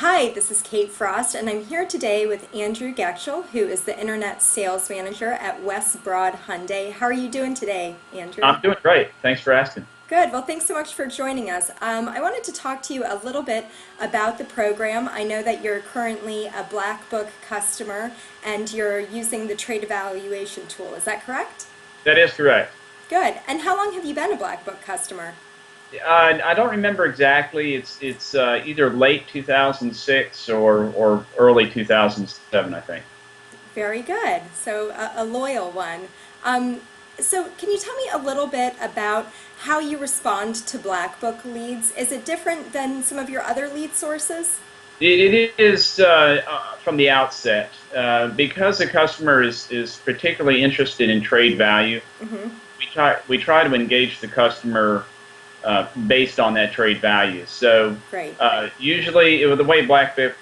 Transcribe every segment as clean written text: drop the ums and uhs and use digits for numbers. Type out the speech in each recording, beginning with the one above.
Hi, this is Kate Frost, and I'm here today with Andrew Getchell, who is the Internet Sales Manager at West Broad Hyundai. How are you doing today, Andrew? I'm doing great. Thanks for asking. Good. Well, thanks so much for joining us. I wanted to talk to you a little bit about the program. I know that you're currently a Black Book customer and you're using the trade evaluation tool. Is that correct? That is correct. Good. And how long have you been a Black Book customer? I don't remember exactly. It's either late 2006 or early 2007, I think. Very good. So a loyal one. Um, so can you tell me a little bit about how you respond to Black Book leads? Is it different than some of your other lead sources? It is from the outset because the customer is particularly interested in trade value. Hmm. We try to engage the customer based on that trade value. So Great. usually, the way Black Book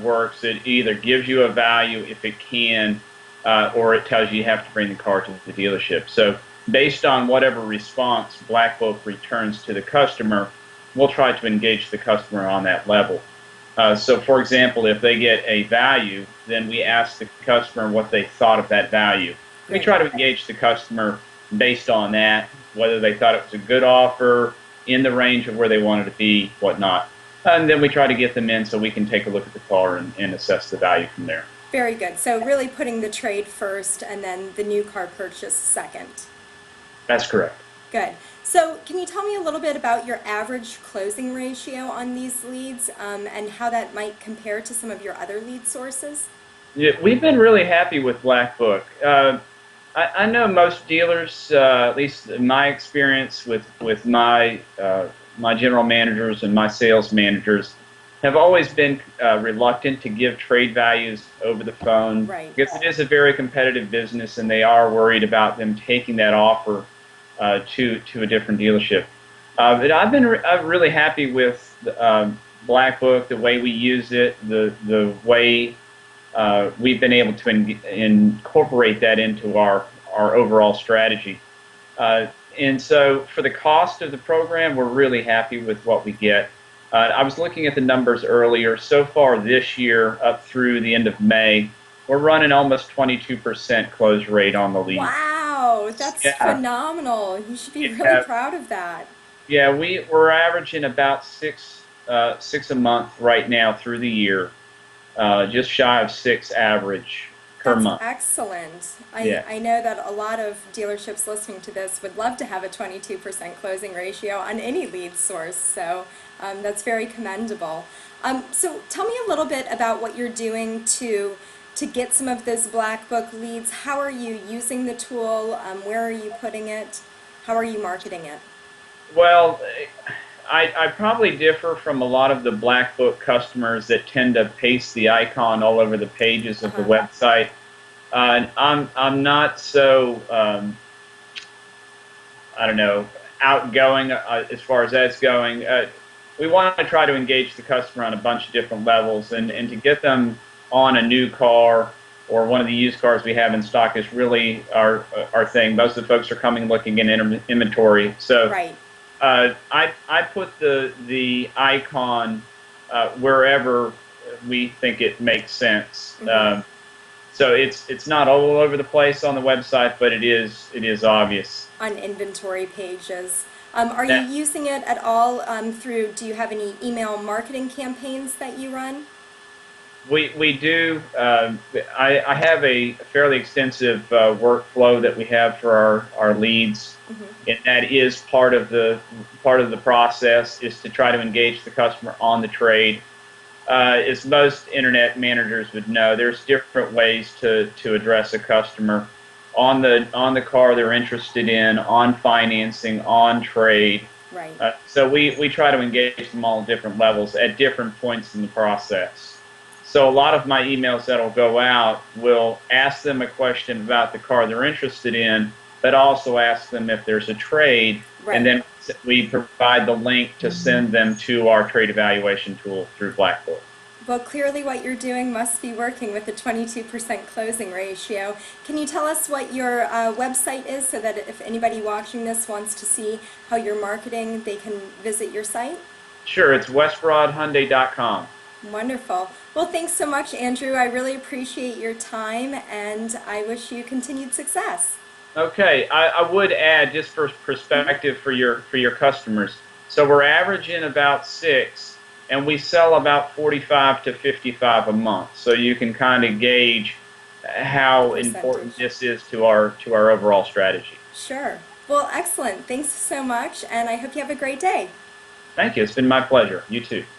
works, it either gives you a value if it can, or it tells you you have to bring the car to the dealership. So based on whatever response Black Book returns to the customer, we'll try to engage the customer on that level. So for example, if they get a value, then we ask the customer what they thought of that value. We Great. try to engage the customer based on that, whether they thought it was a good offer, in the range of where they wanted to be, whatnot. And then we try to get them in so we can take a look at the car and assess the value from there. Very good. So really putting the trade first and then the new car purchase second. That's correct. Good. So can you tell me a little bit about your average closing ratio on these leads and how that might compare to some of your other lead sources? Yeah, we've been really happy with Black Book. I know most dealers, at least in my experience with my general managers and my sales managers, have always been reluctant to give trade values over the phone Right. because it is a very competitive business, and they are worried about them taking that offer to a different dealership. But I've been really happy with Black Book, the way we use it, the way we've been able to incorporate that into our overall strategy. And so for the cost of the program, we're really happy with what we get. I was looking at the numbers earlier. So far this year, up through the end of May, we're running almost 22% close rate on the lead. Wow, that's Yeah, phenomenal. You should be really yeah, proud of that. yeah. We're averaging about six a month right now through the year, just shy of six average per That's month. excellent. Yeah. I know that a lot of dealerships listening to this would love to have a 22% closing ratio on any lead source, so that's very commendable. So tell me a little bit about what you're doing to get some of those Black Book leads. How are you using the tool? Where are you putting it? How are you marketing it? Well, I probably differ from a lot of the Black Book customers that tend to paste the icon all over the pages of the Uh-huh. website. I'm not so I don't know, outgoing as far as that's going. We want to try to engage the customer on a bunch of different levels, and to get them on a new car or one of the used cars we have in stock is really our thing. Most of the folks are coming looking in inventory, so. Right. I put the icon wherever we think it makes sense. Hmm. So it's not all over the place on the website, but it is obvious. On inventory pages. Are you Now, using it at all through, do you have any email marketing campaigns that you run? we do. I have a fairly extensive workflow that we have for our leads, Hmm. and that is part of the process is to try to engage the customer on the trade. As most internet managers would know, there's different ways to address a customer on the car they're interested in, on financing, on trade. Right. So we try to engage them all at different levels at different points in the process. So a lot of my emails that'll go out will ask them a question about the car they're interested in, but also ask them if there's a trade, and Right. then we provide the link to send them to our trade evaluation tool through Blackboard. Well, clearly what you're doing must be working with the 22% closing ratio. Can you tell us what your website is so that if anybody watching this wants to see how you're marketing, they can visit your site? Sure, it's westbroadhyundai.com. Wonderful. Well, thanks so much, Andrew. I really appreciate your time and I wish you continued success. Okay, I would add just for Mhm. perspective for your customers. So we're averaging about 6, and we sell about 45 to 55 a month. So you can kind of gauge The how important percentage. this is to our overall strategy. Sure. Well, excellent. Thanks so much, and I hope you have a great day. Thank you. It's been my pleasure. You too.